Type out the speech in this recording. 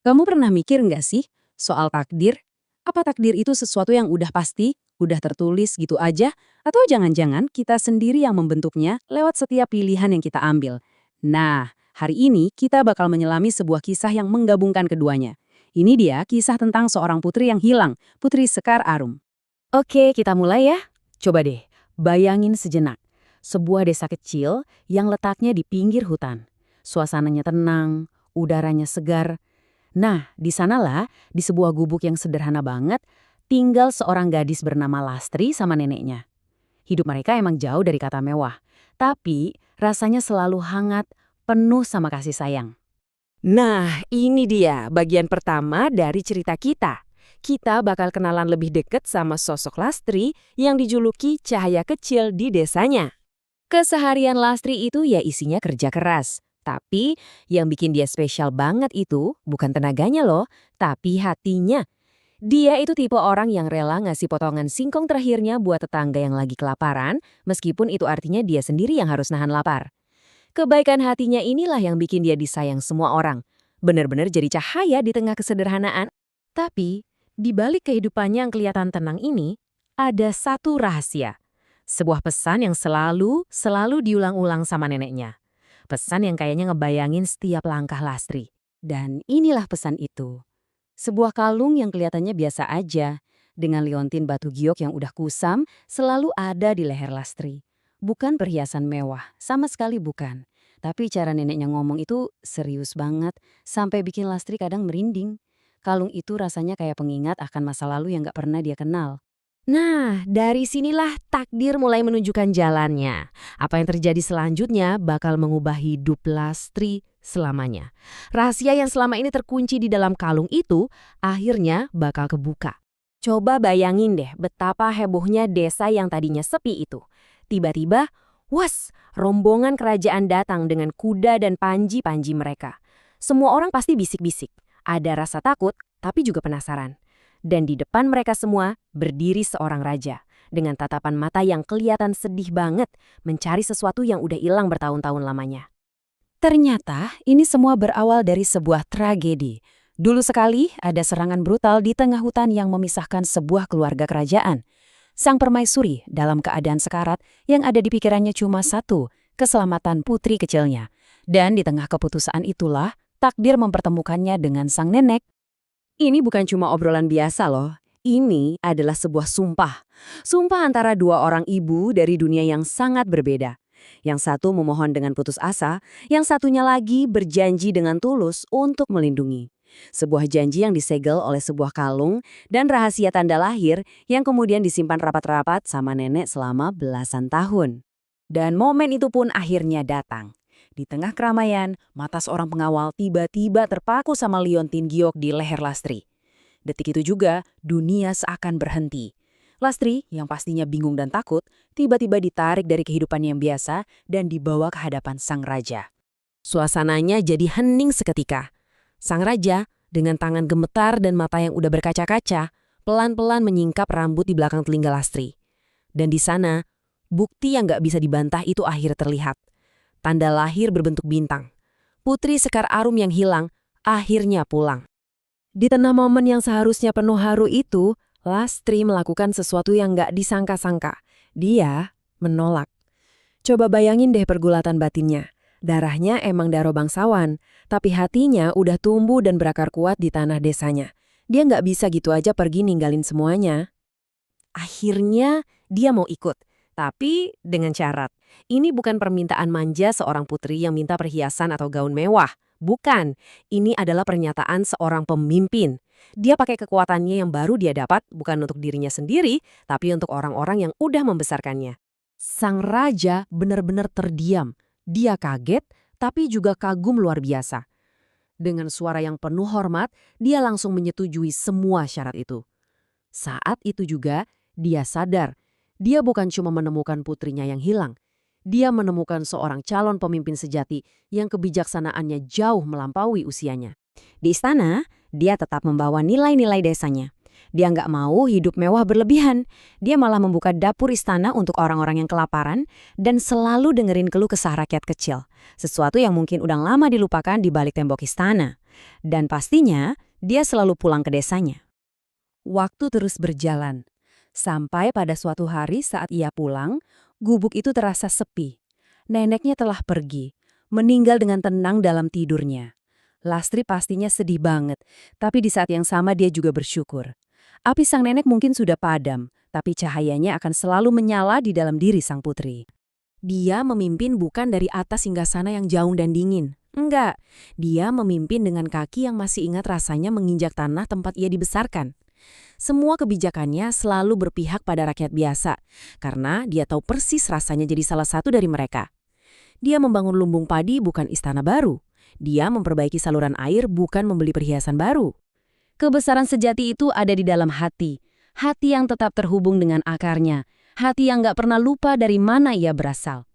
Kamu pernah mikir nggak sih soal takdir? Apa takdir itu sesuatu yang udah pasti, udah tertulis gitu aja? Atau jangan-jangan kita sendiri yang membentuknya lewat setiap pilihan yang kita ambil? Nah, hari ini kita bakal menyelami sebuah kisah yang menggabungkan keduanya. Ini dia kisah tentang seorang putri yang hilang, Putri Sekar Arum. Oke, kita mulai ya. Coba deh, bayangin sejenak. Sebuah desa kecil yang letaknya di pinggir hutan. Suasananya tenang, udaranya segar. Nah, di sanalah, di sebuah gubuk yang sederhana banget, tinggal seorang gadis bernama Lastri sama neneknya. Hidup mereka emang jauh dari kata mewah, tapi rasanya selalu hangat, penuh sama kasih sayang. Nah, ini dia bagian pertama dari cerita kita. Kita bakal kenalan lebih dekat sama sosok Lastri yang dijuluki cahaya kecil di desanya. Keseharian Lastri itu ya isinya kerja keras. Tapi yang bikin dia spesial banget itu bukan tenaganya loh, tapi hatinya. Dia itu tipe orang yang rela ngasih potongan singkong terakhirnya buat tetangga yang lagi kelaparan, meskipun itu artinya dia sendiri yang harus nahan lapar. Kebaikan hatinya inilah yang bikin dia disayang semua orang. Bener-bener jadi cahaya di tengah kesederhanaan. Tapi, di balik kehidupannya yang kelihatan tenang ini, ada satu rahasia. Sebuah pesan yang selalu diulang-ulang sama neneknya. Pesan yang kayaknya ngebayangin setiap langkah Lastri. Dan inilah pesan itu. Sebuah kalung yang kelihatannya biasa aja, dengan liontin batu giok yang udah kusam, selalu ada di leher Lastri. Bukan perhiasan mewah, sama sekali bukan. Tapi cara neneknya ngomong itu serius banget, sampai bikin Lastri kadang merinding. Kalung itu rasanya kayak pengingat akan masa lalu yang gak pernah dia kenal. Nah, dari sinilah takdir mulai menunjukkan jalannya. Apa yang terjadi selanjutnya bakal mengubah hidup Lastri selamanya. Rahasia yang selama ini terkunci di dalam kalung itu akhirnya bakal kebuka. Coba bayangin deh betapa hebohnya desa yang tadinya sepi itu. Tiba-tiba, was, rombongan kerajaan datang dengan kuda dan panji-panji mereka. Semua orang pasti bisik-bisik. Ada rasa takut, tapi juga penasaran. Dan di depan mereka semua berdiri seorang raja dengan tatapan mata yang kelihatan sedih banget mencari sesuatu yang udah hilang bertahun-tahun lamanya. Ternyata ini semua berawal dari sebuah tragedi. Dulu sekali ada serangan brutal di tengah hutan yang memisahkan sebuah keluarga kerajaan. Sang permaisuri dalam keadaan sekarat yang ada di pikirannya cuma satu, keselamatan putri kecilnya. Dan di tengah keputusaan itulah takdir mempertemukannya dengan sang nenek. Ini bukan cuma obrolan biasa loh. Ini adalah sebuah sumpah. Sumpah antara dua orang ibu dari dunia yang sangat berbeda. Yang satu memohon dengan putus asa, yang satunya lagi berjanji dengan tulus untuk melindungi. Sebuah janji yang disegel oleh sebuah kalung dan rahasia tanda lahir yang kemudian disimpan rapat-rapat sama nenek selama belasan tahun. Dan momen itu pun akhirnya datang. Di tengah keramaian, mata seorang pengawal tiba-tiba terpaku sama liontin giok di leher Lastri. Detik itu juga, dunia seakan berhenti. Lastri, yang pastinya bingung dan takut, tiba-tiba ditarik dari kehidupan yang biasa dan dibawa ke hadapan sang raja. Suasananya jadi hening seketika. Sang raja, dengan tangan gemetar dan mata yang udah berkaca-kaca, pelan-pelan menyingkap rambut di belakang telinga Lastri. Dan di sana, bukti yang gak bisa dibantah itu akhirnya terlihat. Tanda lahir berbentuk bintang. Putri Sekar Arum yang hilang, akhirnya pulang. Di tengah momen yang seharusnya penuh haru itu, Lastri melakukan sesuatu yang gak disangka-sangka. Dia menolak. Coba bayangin deh pergulatan batinnya. Darahnya emang darah bangsawan, tapi hatinya udah tumbuh dan berakar kuat di tanah desanya. Dia gak bisa gitu aja pergi ninggalin semuanya. Akhirnya dia mau ikut. Tapi dengan syarat, ini bukan permintaan manja seorang putri yang minta perhiasan atau gaun mewah. Bukan, ini adalah pernyataan seorang pemimpin. Dia pakai kekuatannya yang baru dia dapat bukan untuk dirinya sendiri, tapi untuk orang-orang yang udah membesarkannya. Sang raja benar-benar terdiam. Dia kaget, tapi juga kagum luar biasa. Dengan suara yang penuh hormat, dia langsung menyetujui semua syarat itu. Saat itu juga, dia sadar. Dia bukan cuma menemukan putrinya yang hilang. Dia menemukan seorang calon pemimpin sejati yang kebijaksanaannya jauh melampaui usianya. Di istana, dia tetap membawa nilai-nilai desanya. Dia nggak mau hidup mewah berlebihan. Dia malah membuka dapur istana untuk orang-orang yang kelaparan dan selalu dengerin keluh kesah rakyat kecil. Sesuatu yang mungkin udah lama dilupakan di balik tembok istana. Dan pastinya, dia selalu pulang ke desanya. Waktu terus berjalan. Sampai pada suatu hari saat ia pulang, gubuk itu terasa sepi. Neneknya telah pergi, meninggal dengan tenang dalam tidurnya. Lastri pastinya sedih banget, tapi di saat yang sama dia juga bersyukur. Api sang nenek mungkin sudah padam, tapi cahayanya akan selalu menyala di dalam diri sang putri. Dia memimpin bukan dari atas hingga sana yang jauh dan dingin. Enggak, dia memimpin dengan kaki yang masih ingat rasanya menginjak tanah tempat ia dibesarkan. Semua kebijakannya selalu berpihak pada rakyat biasa, karena dia tahu persis rasanya jadi salah satu dari mereka. Dia membangun lumbung padi bukan istana baru. Dia memperbaiki saluran air bukan membeli perhiasan baru. Kebesaran sejati itu ada di dalam hati. Hati yang tetap terhubung dengan akarnya. Hati yang gak pernah lupa dari mana ia berasal.